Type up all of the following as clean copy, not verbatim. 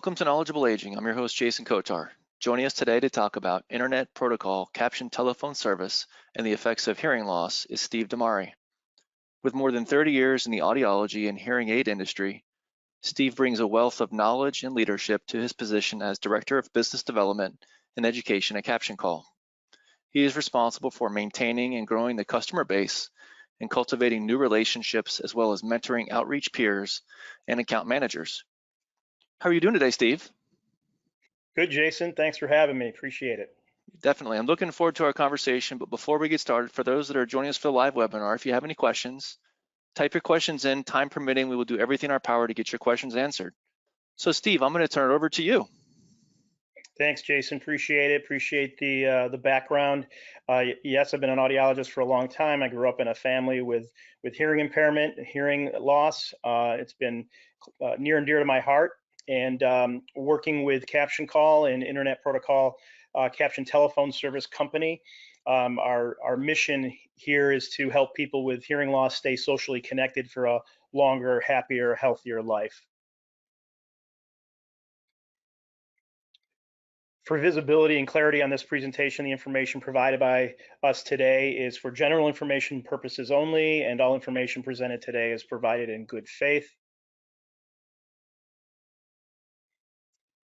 Welcome to Knowledgeable Aging. I'm your host, Jason Kotar. Joining us today to talk about Internet Protocol Caption Telephone Service and the effects of hearing loss is Steve DeMari. With more than 30 years in the audiology and hearing aid industry, Steve brings a wealth of knowledge and leadership to his position as Director of Business Development and Education at Caption Call. He is responsible for maintaining and growing the customer base and cultivating new relationships, as well as mentoring outreach peers and account managers. How are you doing today, Steve? Good, Jason. Thanks for having me. Appreciate it. Definitely. I'm looking forward to our conversation, but before we get started, for those that are joining us for the live webinar, if you have any questions, type your questions in. Time permitting, we will do everything in our power to get your questions answered. So Steve, I'm going to turn it over to you. Thanks, Jason. Appreciate it. Appreciate the background. Yes, I've been an audiologist for a long time. I grew up in a family with hearing impairment and hearing loss. It's been near and dear to my heart. And working with Caption Call and Internet Protocol Caption Telephone Service company, our mission here is to help people with hearing loss stay socially connected for a longer, happier, healthier life. For visibility and clarity on this presentation, the information provided by us today is for general information purposes only, and all information presented today is provided in good faith.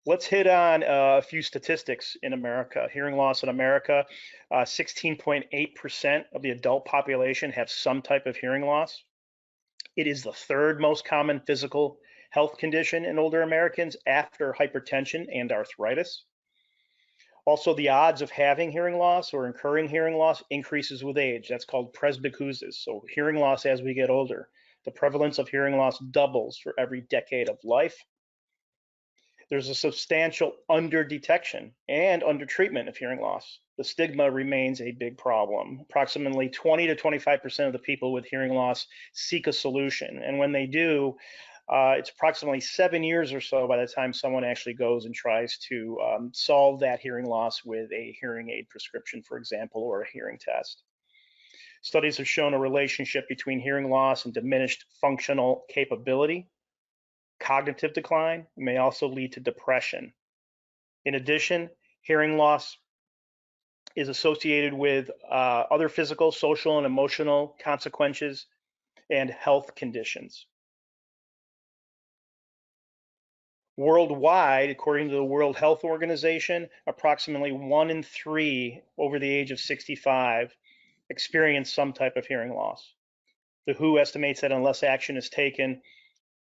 Let's hit on a few statistics in America. Hearing loss in America, 16.8% of the adult population have some type of hearing loss. It is the third most common physical health condition in older Americans after hypertension and arthritis. Also, the odds of having hearing loss or incurring hearing loss increases with age. That's called presbycusis. So hearing loss as we get older. The prevalence of hearing loss doubles for every decade of life. There's a substantial underdetection and undertreatment of hearing loss. The stigma remains a big problem. Approximately 20 to 25% of the people with hearing loss seek a solution. And when they do, it's approximately 7 years or so by the time someone actually goes and tries to solve that hearing loss with a hearing aid prescription, for example, or a hearing test. Studies have shown a relationship between hearing loss and diminished functional capability. Cognitive decline may also lead to depression. In addition, hearing loss is associated with other physical, social, and emotional consequences and health conditions. Worldwide, according to the World Health Organization, approximately 1 in 3 over the age of 65 experience some type of hearing loss. The WHO estimates that unless action is taken,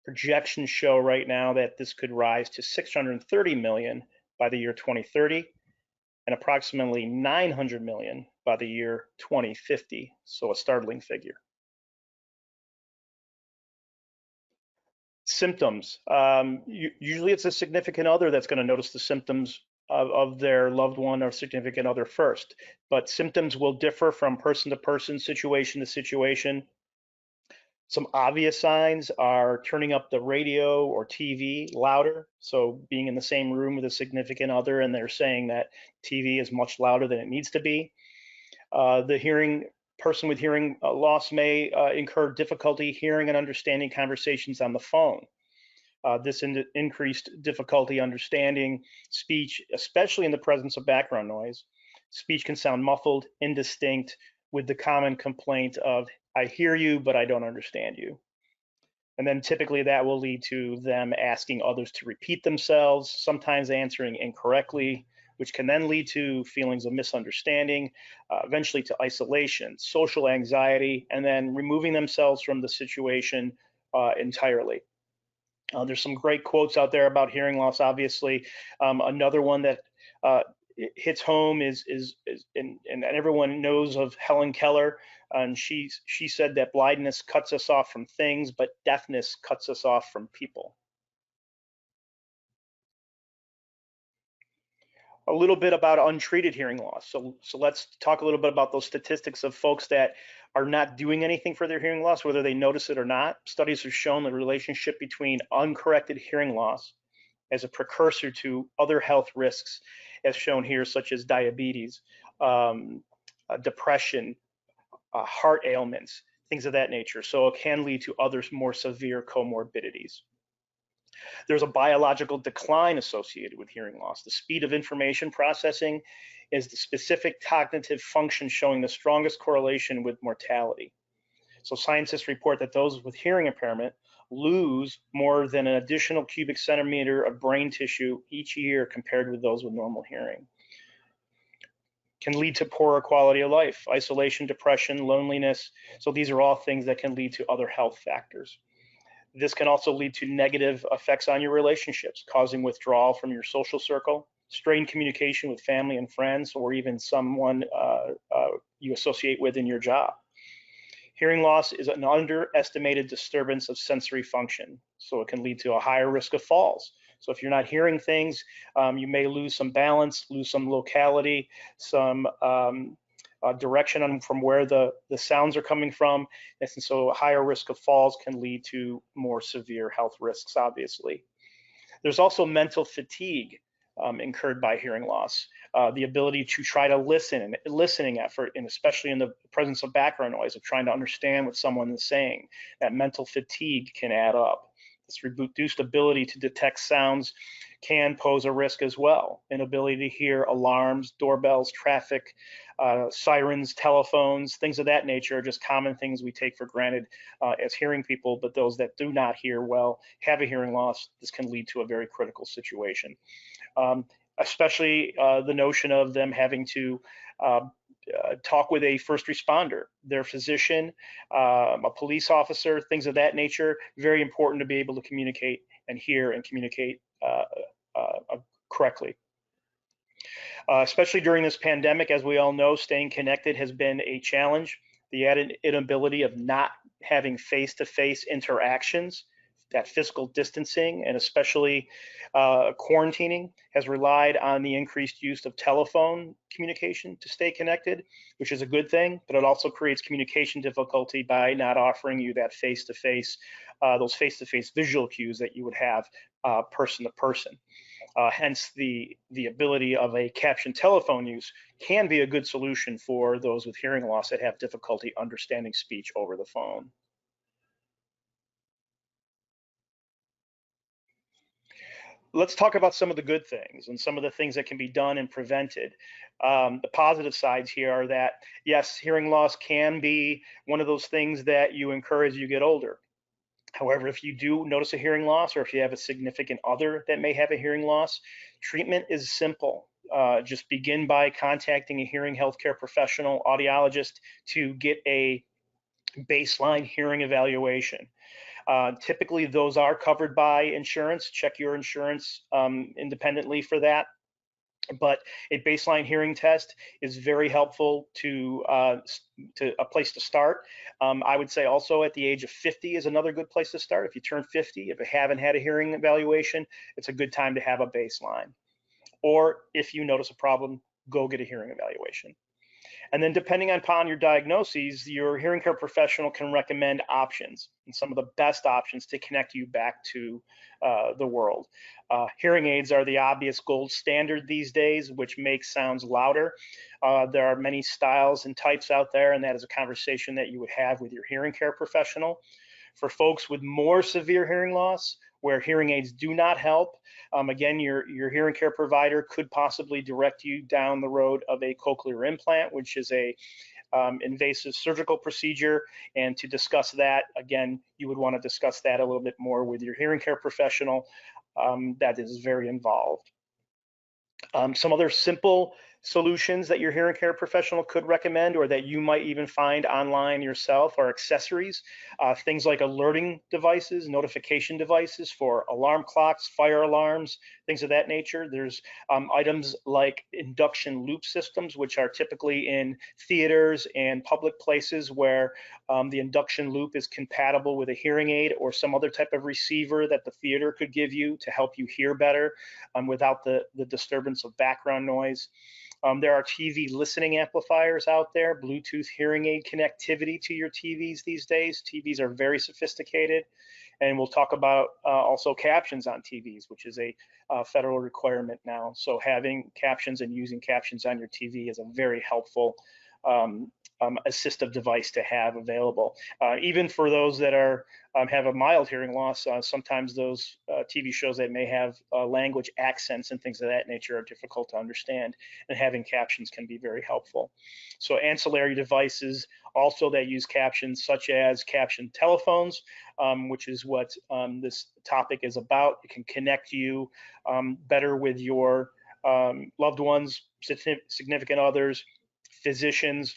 projections show right now that this could rise to 630 million by the year 2030 and approximately 900 million by the year 2050. So a startling figure. Symptoms. Usually it's a significant other that's going to notice the symptoms of their loved one or significant other first, but symptoms will differ from person to person, situation to situation. Some obvious signs are turning up the radio or TV louder, so being in the same room with a significant other and they're saying that TV is much louder than it needs to be. The person with hearing loss may incur difficulty hearing and understanding conversations on the phone. This increased difficulty understanding speech, especially in the presence of background noise. Speech can sound muffled, indistinct, with the common complaint of, I hear you, but I don't understand you. And then typically that will lead to them asking others to repeat themselves, sometimes answering incorrectly, which can then lead to feelings of misunderstanding, eventually to isolation, social anxiety, and then removing themselves from the situation entirely. There's some great quotes out there about hearing loss, obviously. Another one that hits home is and everyone knows of Helen Keller, and she said that blindness cuts us off from things, but deafness cuts us off from people. A little bit about untreated hearing loss. So let's talk a little bit about those statistics of folks that are not doing anything for their hearing loss, whether they notice it or not. Studies have shown the relationship between uncorrected hearing loss as a precursor to other health risks, as shown here, such as diabetes, depression, heart ailments, things of that nature. So it can lead to other more severe comorbidities. There's a biological decline associated with hearing loss. The speed of information processing is the specific cognitive function showing the strongest correlation with mortality. So scientists report that those with hearing impairment lose more than an additional cubic centimeter of brain tissue each year compared with those with normal hearing. Can lead to poorer quality of life, isolation, depression, loneliness. So these are all things that can lead to other health factors. This can also lead to negative effects on your relationships, causing withdrawal from your social circle, strained communication with family and friends, or even someone you associate with in your job. Hearing loss is an underestimated disturbance of sensory function, so it can lead to a higher risk of falls. So if you're not hearing things, you may lose some balance, lose some locality, some direction from where the sounds are coming from. And so a higher risk of falls can lead to more severe health risks, obviously. There's also mental fatigue incurred by hearing loss. The ability to try to listen and listening effort, and especially in the presence of background noise of trying to understand what someone is saying, that mental fatigue can add up. This reduced ability to detect sounds can pose a risk as well. Inability to hear alarms, doorbells, traffic, sirens, telephones, things of that nature are just common things we take for granted as hearing people, but those that do not hear well have a hearing loss. This can lead to a very critical situation. Especially the notion of them having to talk with a first responder, their physician, a police officer, things of that nature. Very important to be able to communicate and hear and communicate correctly. Especially during this pandemic, as we all know, staying connected has been a challenge. The added inability of not having face-to-face interactions, that physical distancing, and especially quarantining has relied on the increased use of telephone communication to stay connected, which is a good thing, but it also creates communication difficulty by not offering you that face-to-face, those face-to-face visual cues that you would have person to person. Hence, the ability of a captioned telephone use can be a good solution for those with hearing loss that have difficulty understanding speech over the phone. Let's talk about some of the good things and some of the things that can be done and prevented. The positive sides here are that, yes, hearing loss can be one of those things that you incur as you get older. However, if you do notice a hearing loss, or if you have a significant other that may have a hearing loss, treatment is simple. Just begin by contacting a hearing healthcare professional, audiologist, to get a baseline hearing evaluation. Typically, those are covered by insurance. Check your insurance independently for that. But a baseline hearing test is very helpful to a place to start. I would say also at the age of 50 is another good place to start. If you turn 50, if you haven't had a hearing evaluation, it's a good time to have a baseline. Or if you notice a problem, go get a hearing evaluation. And then depending upon your diagnoses, your hearing care professional can recommend options and some of the best options to connect you back to the world. Hearing aids are the obvious gold standard these days, which makes sounds louder. There are many styles and types out there, and that is a conversation that you would have with your hearing care professional. For folks with more severe hearing loss, where hearing aids do not help, again, your hearing care provider could possibly direct you down the road of a cochlear implant, which is a invasive surgical procedure. And to discuss that, again, you would want to discuss that a little bit more with your hearing care professional. That is very involved. Some other simple solutions that your hearing care professional could recommend, or that you might even find online yourself, are accessories. Things like alerting devices, notification devices for alarm clocks, fire alarms, things of that nature. There's items like induction loop systems, which are typically in theaters and public places where the induction loop is compatible with a hearing aid or some other type of receiver that the theater could give you to help you hear better without the disturbance of background noise. There are TV listening amplifiers out there, Bluetooth hearing aid connectivity to your TVs these days. TVs are very sophisticated. And we'll talk about also captions on TVs, which is a federal requirement now. So having captions and using captions on your TV is a very helpful assistive device to have available. Even for those that have a mild hearing loss, sometimes those TV shows that may have language accents and things of that nature are difficult to understand, and having captions can be very helpful. So ancillary devices also that use captions, such as captioned telephones, which is what this topic is about. It can connect you better with your loved ones, significant others, physicians,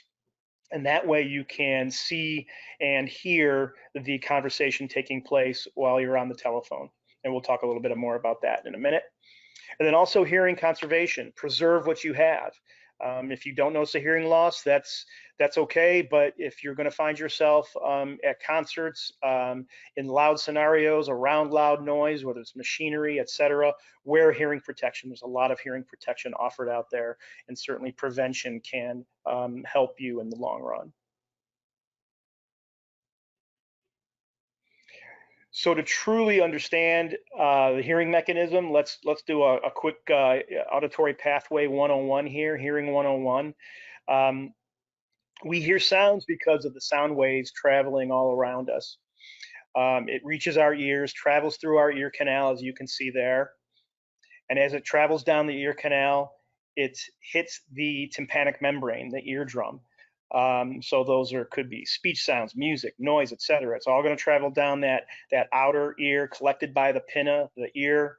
and that way you can see and hear the conversation taking place while you're on the telephone. And we'll talk a little bit more about that in a minute. And then also hearing conservation, preserve what you have. If you don't notice a hearing loss, that's okay. But if you're going to find yourself at concerts, in loud scenarios, around loud noise, whether it's machinery, etc., wear hearing protection. There's a lot of hearing protection offered out there, and certainly prevention can help you in the long run. So to truly understand the hearing mechanism, let's do a quick auditory pathway 101 here, hearing 101. We hear sounds because of the sound waves traveling all around us. It reaches our ears, travels through our ear canal, as you can see there. And as it travels down the ear canal, it hits the tympanic membrane, the eardrum. So those could be speech sounds, music, noise, etc. It's all going to travel down that outer ear, collected by the pinna, the ear,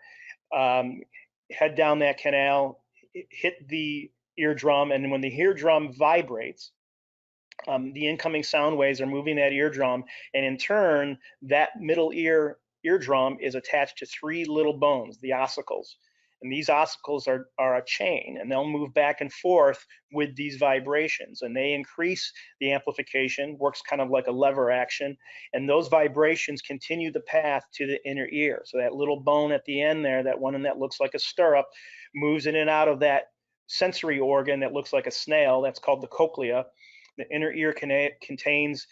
head down that canal, hit the eardrum, and when the eardrum vibrates, the incoming sound waves are moving that eardrum, and in turn, that middle eardrum is attached to three little bones, the ossicles. And these ossicles are a chain, and they'll move back and forth with these vibrations, and they increase the amplification, works kind of like a lever action, and those vibrations continue the path to the inner ear. So that little bone at the end there, that one that looks like a stirrup, moves in and out of that sensory organ that looks like a snail. That's called the cochlea. The inner ear contains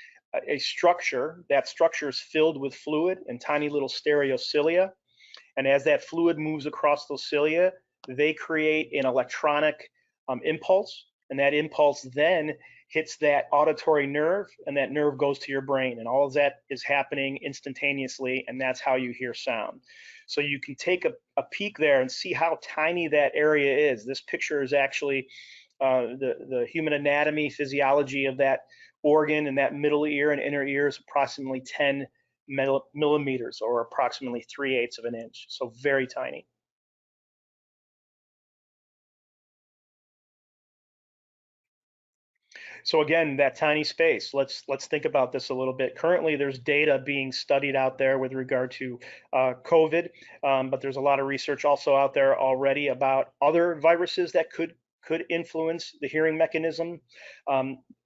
a structure. That structure is filled with fluid and tiny little stereocilia. And as that fluid moves across those cilia, they create an electronic impulse. And that impulse then hits that auditory nerve, and that nerve goes to your brain. And all of that is happening instantaneously, and that's how you hear sound. So you can take a peek there and see how tiny that area is. This picture is actually the human anatomy, physiology of that organ, and that middle ear and inner ear is approximately 10 millimeters, or approximately 3/8 of an inch. So very tiny. So again, that tiny space, let's think about this a little bit. Currently, there's data being studied out there with regard to COVID, but there's a lot of research also out there already about other viruses that could influence the hearing mechanism.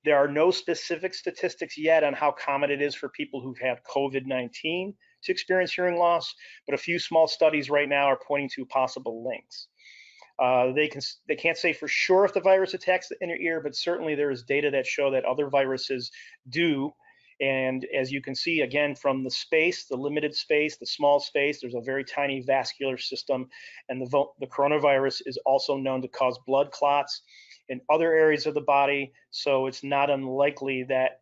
There are no specific statistics yet on how common it is for people who've had COVID-19 to experience hearing loss, but a few small studies right now are pointing to possible links. They can't say for sure if the virus attacks the inner ear, but certainly there is data that show that other viruses do. And as you can see, again, from the space, the limited space, the small space, there's a very tiny vascular system. And the coronavirus is also known to cause blood clots in other areas of the body. So it's not unlikely that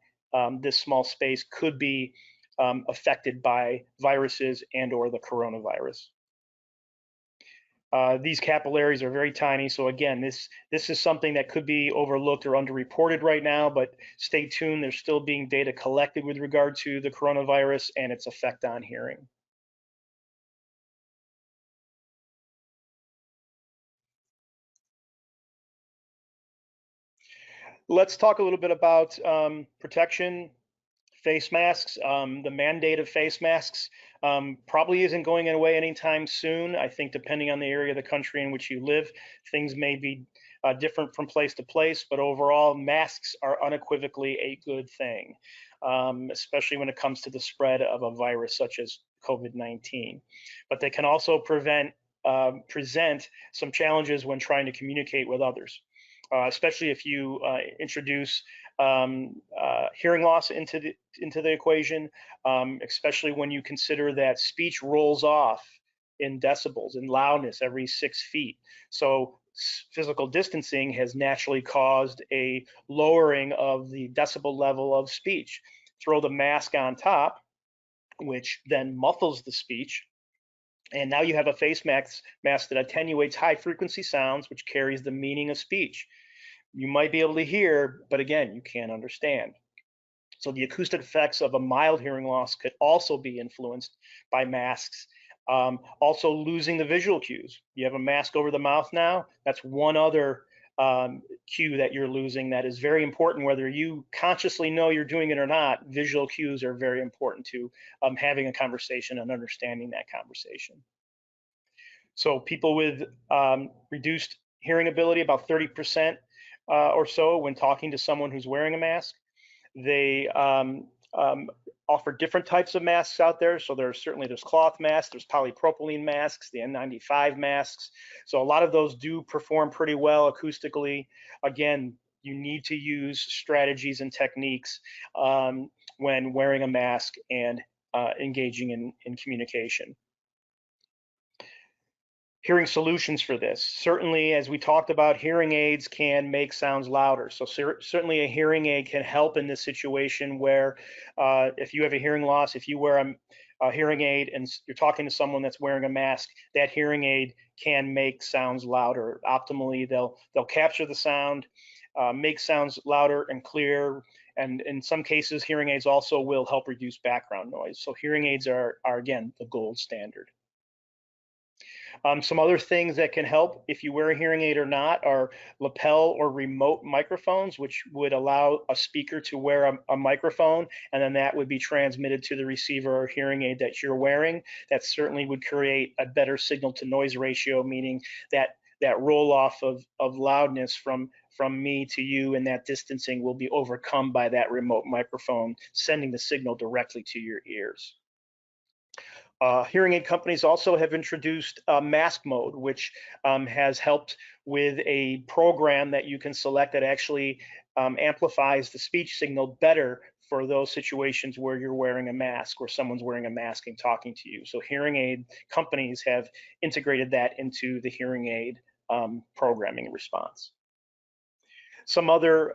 this small space could be affected by viruses and or the coronavirus. These capillaries are very tiny, so again, this is something that could be overlooked or underreported right now, but stay tuned. There's still being data collected with regard to the coronavirus and its effect on hearing. Let's talk a little bit about protection. Face masks, the mandate of face masks probably isn't going away anytime soon. I think depending on the area of the country in which you live, things may be different from place to place, but overall, masks are unequivocally a good thing, especially when it comes to the spread of a virus such as COVID-19. But they can also present some challenges when trying to communicate with others, especially if you introduce hearing loss into the equation, especially when you consider that speech rolls off in decibels, in loudness every 6 feet. So physical distancing has naturally caused a lowering of the decibel level of speech. Throw the mask on top, which then muffles the speech. And now you have a face mask that attenuates high frequency sounds, which carries the meaning of speech. You might be able to hear, but again, you can't understand. So the acoustic effects of a mild hearing loss could also be influenced by masks. Also losing the visual cues. You have a mask over the mouth now. That's one other cue that you're losing that is very important, whether you consciously know you're doing it or not. Visual cues are very important to having a conversation and understanding that conversation. So people with reduced hearing ability, about 30% or so when talking to someone who's wearing a mask. They offer different types of masks out there. So there's cloth masks, there's polypropylene masks, the N95 masks. So a lot of those do perform pretty well acoustically. Again, you need to use strategies and techniques when wearing a mask and engaging in communication. Hearing solutions for this. Certainly, as we talked about, hearing aids can make sounds louder. So certainly a hearing aid can help in this situation where if you have a hearing loss, if you wear a hearing aid and you're talking to someone that's wearing a mask, that hearing aid can make sounds louder. Optimally, they'll capture the sound, make sounds louder and clear. And in some cases, hearing aids also will help reduce background noise. So hearing aids are again, the gold standard. Some other things that can help if you wear a hearing aid or not are lapel or remote microphones, which would allow a speaker to wear a microphone, and then that would be transmitted to the receiver or hearing aid that you're wearing. That certainly would create a better signal to noise ratio, meaning that roll off of loudness from me to you and that distancing will be overcome by that remote microphone, sending the signal directly to your ears. Hearing aid companies also have introduced mask mode, which has helped with a program that you can select that actually amplifies the speech signal better for those situations where you're wearing a mask or someone's wearing a mask and talking to you. So hearing aid companies have integrated that into the hearing aid programming response. Some other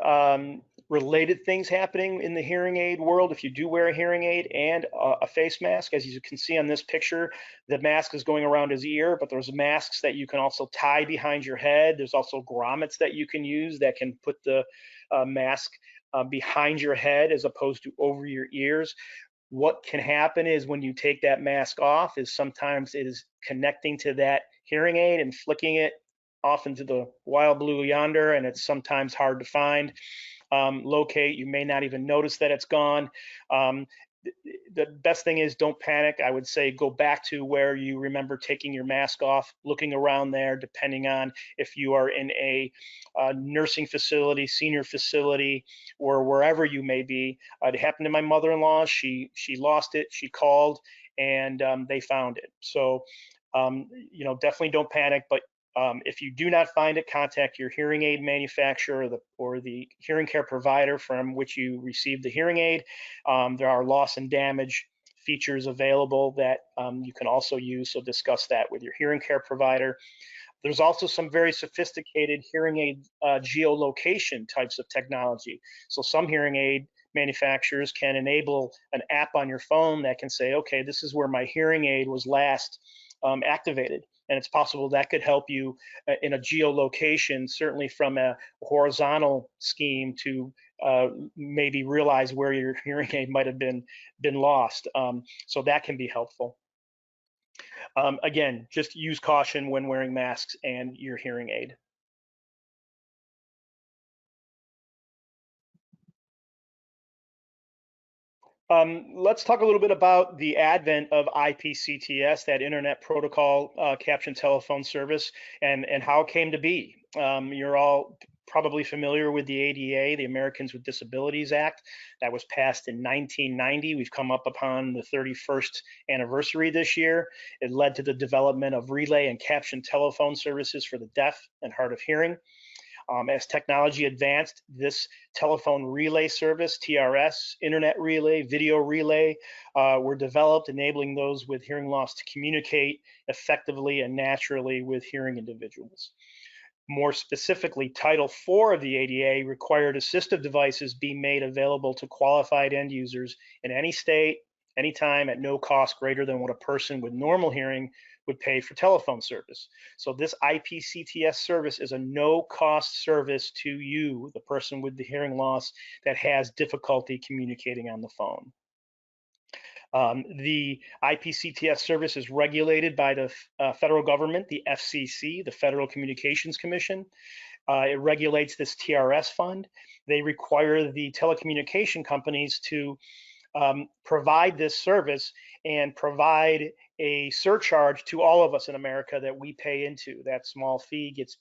related things happening in the hearing aid world. If you do wear a hearing aid and a face mask, as you can see on this picture, the mask is going around his ear, but there's masks that you can also tie behind your head. There's also grommets that you can use that can put the mask behind your head as opposed to over your ears. What can happen is when you take that mask off is sometimes it is connecting to that hearing aid and flicking it off into the wild blue yonder, and it's sometimes hard to find, locate. You may not even notice that it's gone. The best thing is don't panic. I would say go back to where you remember taking your mask off, looking around there, depending on if you are in a nursing facility, senior facility, or wherever you may be. It happened to my mother-in-law. She lost it. She called, and they found it. So, definitely don't panic, but if you do not find it, contact your hearing aid manufacturer or the hearing care provider from which you received the hearing aid. There are loss and damage features available that you can also use, so discuss that with your hearing care provider. There's also some very sophisticated hearing aid geolocation types of technology. So some hearing aid manufacturers can enable an app on your phone that can say, okay, this is where my hearing aid was last activated. And it's possible that could help you in a geolocation, certainly from a horizontal scheme to maybe realize where your hearing aid might have been lost. So that can be helpful. Again, just use caution when wearing masks and your hearing aid. Let's talk a little bit about the advent of IPCTS, that Internet Protocol Caption Telephone Service, and how it came to be. You're all probably familiar with the ADA, the Americans with Disabilities Act, that was passed in 1990. We've come up upon the 31st anniversary this year. It led to the development of relay and caption telephone services for the deaf and hard of hearing. As technology advanced, this telephone relay service, TRS, internet relay, video relay, were developed, enabling those with hearing loss to communicate effectively and naturally with hearing individuals. More specifically, Title IV of the ADA required assistive devices be made available to qualified end users in any state, anytime, at no cost greater than what a person with normal hearing would pay for telephone service. So this IPCTS service is a no-cost service to you, the person with the hearing loss that has difficulty communicating on the phone. The IPCTS service is regulated by the federal government, the FCC, the Federal Communications Commission. It regulates this TRS fund. They require the telecommunication companies to provide this service and provide a surcharge to all of us in America that we pay into. That small fee gets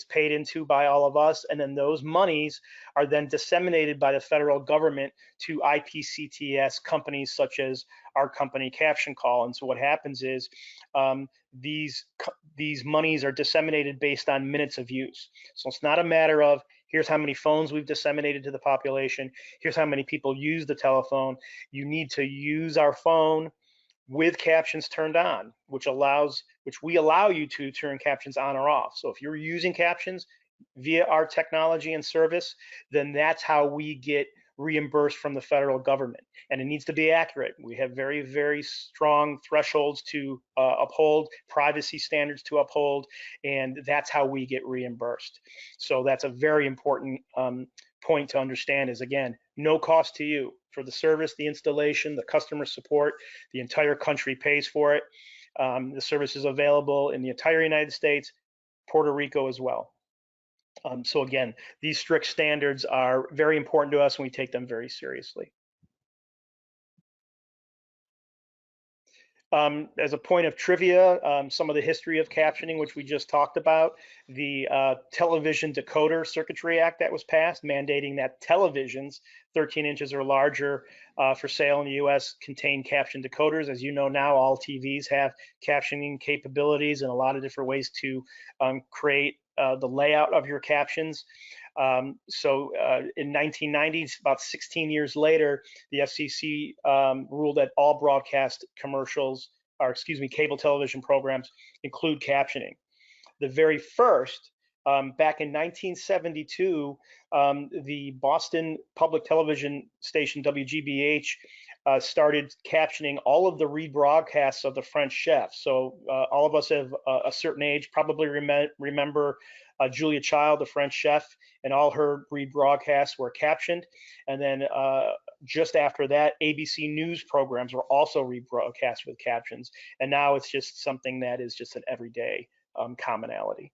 paid into by all of us, and then those monies are then disseminated by the federal government to IPCTS companies such as our company, Caption Call. And so what happens is these monies are disseminated based on minutes of use. So it's not a matter of here's how many phones we've disseminated to the population, here's how many people use the telephone. You need to use our phone with captions turned on, which we allow you to turn captions on or off. So if you're using captions via our technology and service, then that's how we get reimbursed from the federal government. And it needs to be accurate. We have very, very strong thresholds to uphold, privacy standards to uphold, and that's how we get reimbursed. So that's a very important point to understand is, again, no cost to you for the service, the installation, the customer support. The entire country pays for it. The service is available in the entire United States, Puerto Rico as well. So again, these strict standards are very important to us and we take them very seriously. As a point of trivia, some of the history of captioning, which we just talked about, the Television Decoder Circuitry Act that was passed, mandating that televisions 13 inches or larger for sale in the US contain caption decoders. As you know now, all TVs have captioning capabilities and a lot of different ways to create the layout of your captions. So in 1990, about 16 years later, the FCC ruled that all broadcast commercials, or excuse me, cable television programs include captioning. The very first, back in 1972, the Boston public television station WGBH started captioning all of the rebroadcasts of the French Chef. So all of us of a certain age probably remember Julia Child, the French chef, and all her rebroadcasts were captioned. And then just after that, ABC News programs were also rebroadcast with captions. And now it's just something that is just an everyday commonality.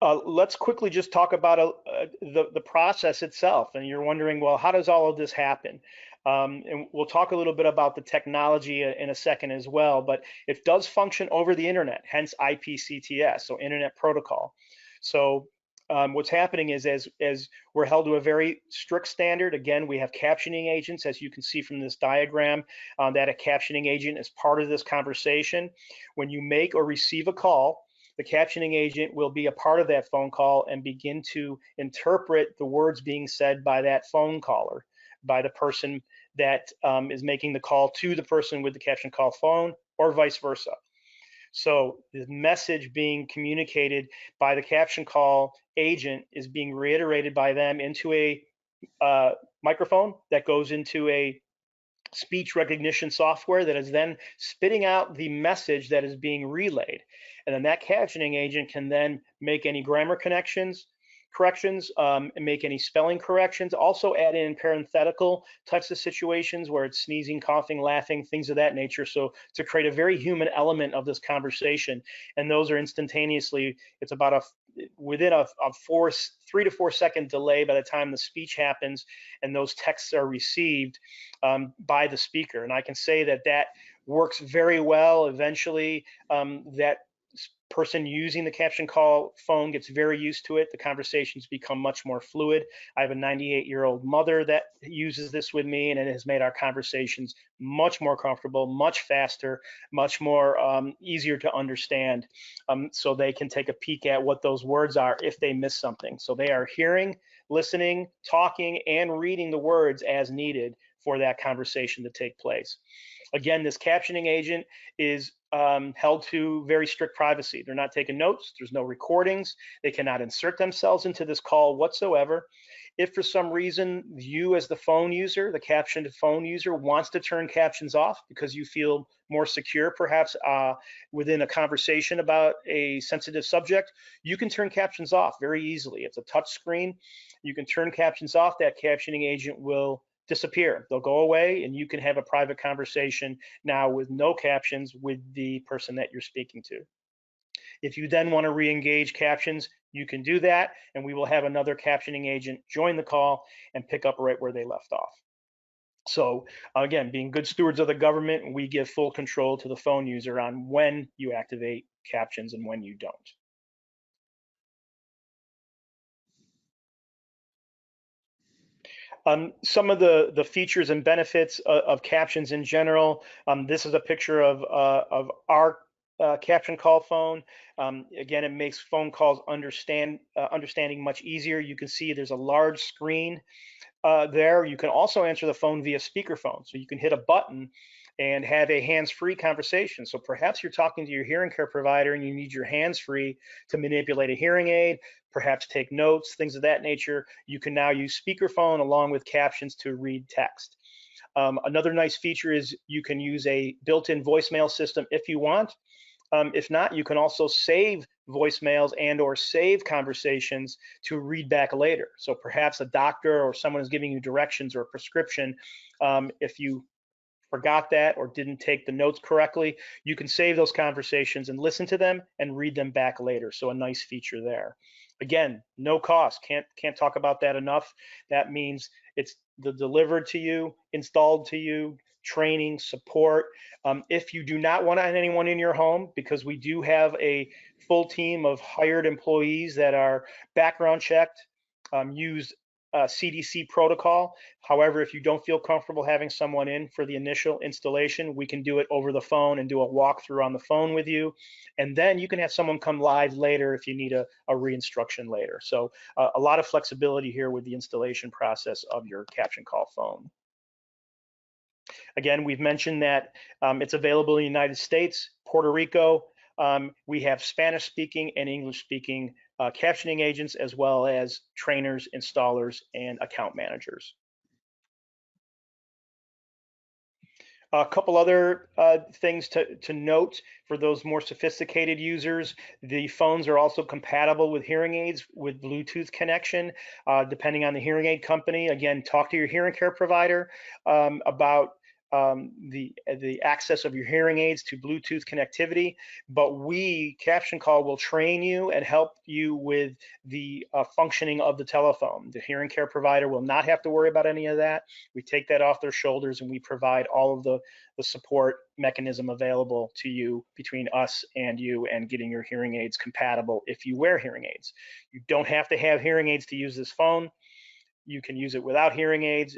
Let's quickly just talk about the process itself. And you're wondering, well, how does all of this happen? And we'll talk a little bit about the technology in a second as well, but it does function over the internet, hence IPCTS, so Internet Protocol. So what's happening is as we're held to a very strict standard, again, we have captioning agents, as you can see from this diagram, that a captioning agent is part of this conversation. When you make or receive a call, the captioning agent will be a part of that phone call and begin to interpret the words being said by that phone caller, by the person that is making the call to the person with the caption call phone, or vice versa. So the message being communicated by the caption call agent is being reiterated by them into a microphone that goes into a speech recognition software that is then spitting out the message that is being relayed. And then that captioning agent can then make any grammar corrections, and make any spelling corrections, also add in parenthetical types of situations where it's sneezing, coughing, laughing, things of that nature. So to create a very human element of this conversation, and those are instantaneously, it's about within a 3 to 4 second delay by the time the speech happens and those texts are received by the speaker. And I can say that that works very well. Eventually, that person using the caption call phone gets very used to it. The conversations become much more fluid. I have a 98-year-old mother that uses this with me, and it has made our conversations much more comfortable, much faster, much more easier to understand, so they can take a peek at what those words are if they miss something. So they are hearing, listening, talking, and reading the words as needed for that conversation to take place. Again, this captioning agent is held to very strict privacy. They're not taking notes. There's no recordings. They cannot insert themselves into this call whatsoever. If for some reason you as the phone user, the captioned phone user, wants to turn captions off because you feel more secure perhaps within a conversation about a sensitive subject, you can turn captions off very easily. It's a touch screen. You can turn captions off. That captioning agent will disappear. They'll go away and you can have a private conversation now with no captions with the person that you're speaking to. If you then want to re-engage captions, you can do that, and we will have another captioning agent join the call and pick up right where they left off. So again, being good stewards of the government, we give full control to the phone user on when you activate captions and when you don't. Some of the features and benefits of captions in general. This is a picture of our caption call phone. Again, it makes phone calls understanding much easier. You can see there's a large screen there. You can also answer the phone via speakerphone. So you can hit a button and have a hands-free conversation. So perhaps you're talking to your hearing care provider and you need your hands-free to manipulate a hearing aid, perhaps take notes, things of that nature. You can now use speakerphone along with captions to read text. Another nice feature is you can use a built-in voicemail system if you want. If not, you can also save voicemails and or save conversations to read back later. So perhaps a doctor or someone is giving you directions or a prescription. If you forgot that or didn't take the notes correctly, you can save those conversations and listen to them and read them back later. So a nice feature there. Again, no cost. Can't talk about that enough. That means it's delivered to you, installed to you, training, support. If you do not want anyone in your home, because we do have a full team of hired employees that are background checked, use CDC protocol. However, if you don't feel comfortable having someone in for the initial installation, we can do it over the phone and do a walkthrough on the phone with you. And then you can have someone come live later if you need a re-instruction later. So a lot of flexibility here with the installation process of your caption call phone. Again, we've mentioned that it's available in the United States, Puerto Rico. We have Spanish speaking and English speaking captioning agents, as well as trainers, installers, and account managers. A couple other things to note for those more sophisticated users. The phones are also compatible with hearing aids with Bluetooth connection, depending on the hearing aid company. Again, talk to your hearing care provider about the access of your hearing aids to Bluetooth connectivity, but we, Caption Call, will train you and help you with the functioning of the telephone. The hearing care provider will not have to worry about any of that. We take that off their shoulders and we provide all of the support mechanism available to you between us and you and getting your hearing aids compatible if you wear hearing aids. You don't have to have hearing aids to use this phone. You can use it without hearing aids.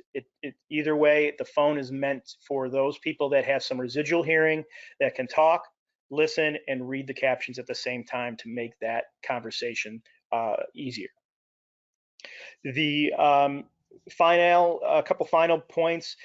Either way, the phone is meant for those people that have some residual hearing, that can talk, listen, and read the captions at the same time to make that conversation easier. The a couple final points.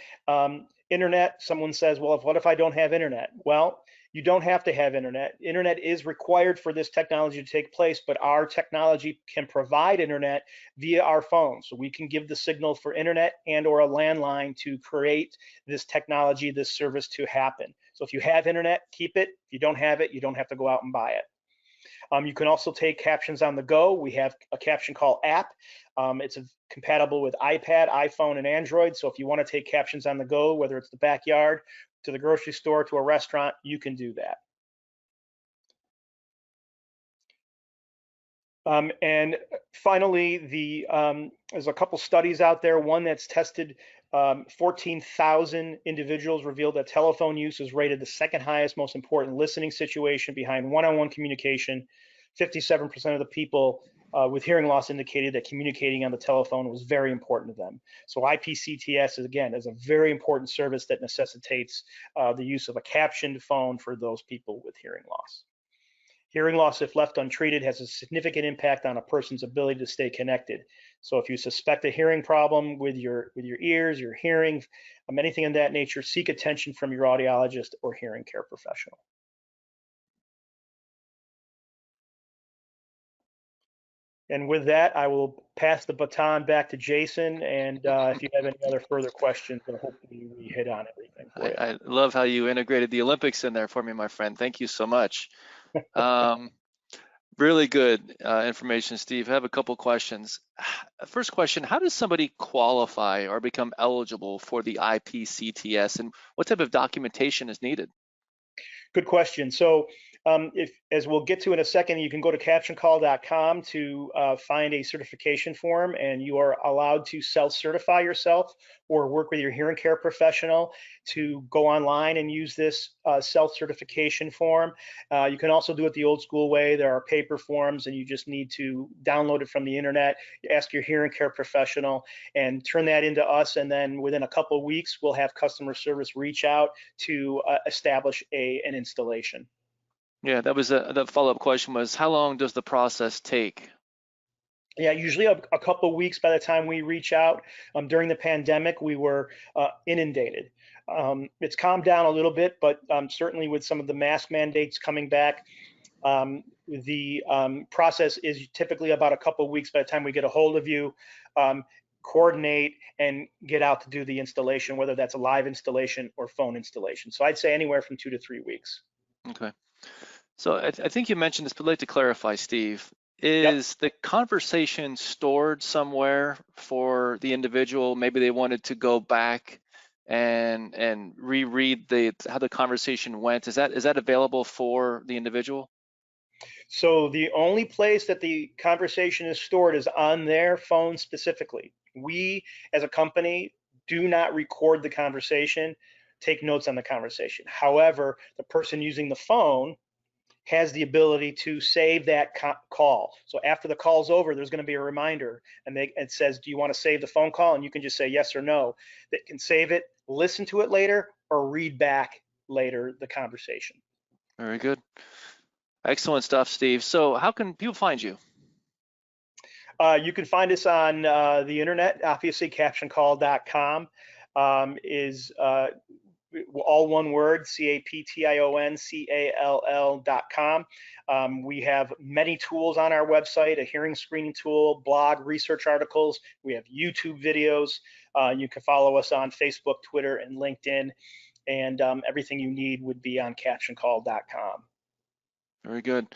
Internet, someone says, well, what if I don't have internet? Well, you don't have to have internet. Internet is required for this technology to take place, but our technology can provide internet via our phone. So we can give the signal for internet and or a landline to create this technology, this service to happen. So if you have internet, keep it. If you don't have it, you don't have to go out and buy it. You can also take captions on the go. We have a Caption Call app. It's compatible with iPad, iPhone, and Android. So if you want to take captions on the go, whether it's the backyard, to the grocery store, to a restaurant, you can do that. And finally, there's a couple studies out there. One that's tested 14,000 individuals revealed that telephone use is rated the second highest most important listening situation behind one-on-one communication. 57% of the people with hearing loss indicated that communicating on the telephone was very important to them. So IPCTS is a very important service that necessitates the use of a captioned phone for those people with hearing loss. Hearing loss, if left untreated, has a significant impact on a person's ability to stay connected. So if you suspect a hearing problem with your ears, your hearing, anything of that nature, seek attention from your audiologist or hearing care professional. And with that, I will pass the baton back to Jason. And if you have any other further questions, then hopefully we hit on everything for you. I love how you integrated the Olympics in there for me, my friend. Thank you so much. Um, Really good information, Steve. I have a couple questions. First question, how does somebody qualify or become eligible for the IPCTS, and what type of documentation is needed? Good question. So, as we'll get to in a second, you can go to captioncall.com to find a certification form, and you are allowed to self-certify yourself or work with your hearing care professional to go online and use this self-certification form. You can also do it the old school way. There are paper forms, and you just need to download it from the internet, ask your hearing care professional, and turn that into us. And then within a couple of weeks, we'll have customer service reach out to establish an installation. Yeah, that was the follow-up question was, how long does the process take? Yeah, usually a couple of weeks by the time we reach out. During the pandemic, we were inundated. It's calmed down a little bit, but certainly with some of the mask mandates coming back, the process is typically about a couple of weeks by the time we get a hold of you, coordinate, and get out to do the installation, whether that's a live installation or phone installation. So I'd say anywhere from 2 to 3 weeks. Okay. So I think you mentioned this, but I'd like to clarify, Steve. Yep. Is the conversation stored somewhere for the individual? Maybe they wanted to go back and reread how the conversation went. Is that available for the individual? So the only place that the conversation is stored is on their phone specifically. We, as a company, do not record the conversation, take notes on the conversation. However, the person using the phone has the ability to save that call. So after the call's over, there's going to be a reminder, and it says, do you want to save the phone call? And you can just say yes or no. They can save it, listen to it later, or read back later the conversation. Very good. Excellent stuff, Steve. So how can people find you? You can find us on the internet. Obviously, captioncall.com is all one word, captioncall.com. We have many tools on our website, a hearing screening tool, blog, research articles. We have YouTube videos. You can follow us on Facebook, Twitter, and LinkedIn. And everything you need would be on captioncall.com. Very good.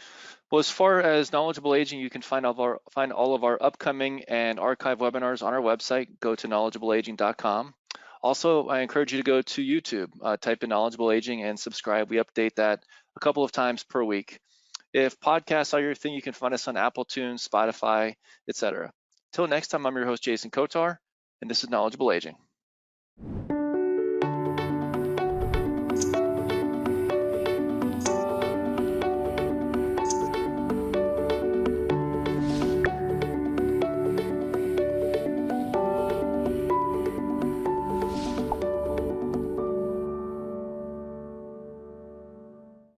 Well, as far as knowledgeable aging, you can find all of our upcoming and archive webinars on our website. Go to knowledgeableaging.com. Also, I encourage you to go to YouTube, type in Knowledgeable Aging and subscribe. We update that a couple of times per week. If podcasts are your thing, you can find us on Apple Tunes, Spotify, etc. Till next time, I'm your host, Jason Kotar, and this is Knowledgeable Aging.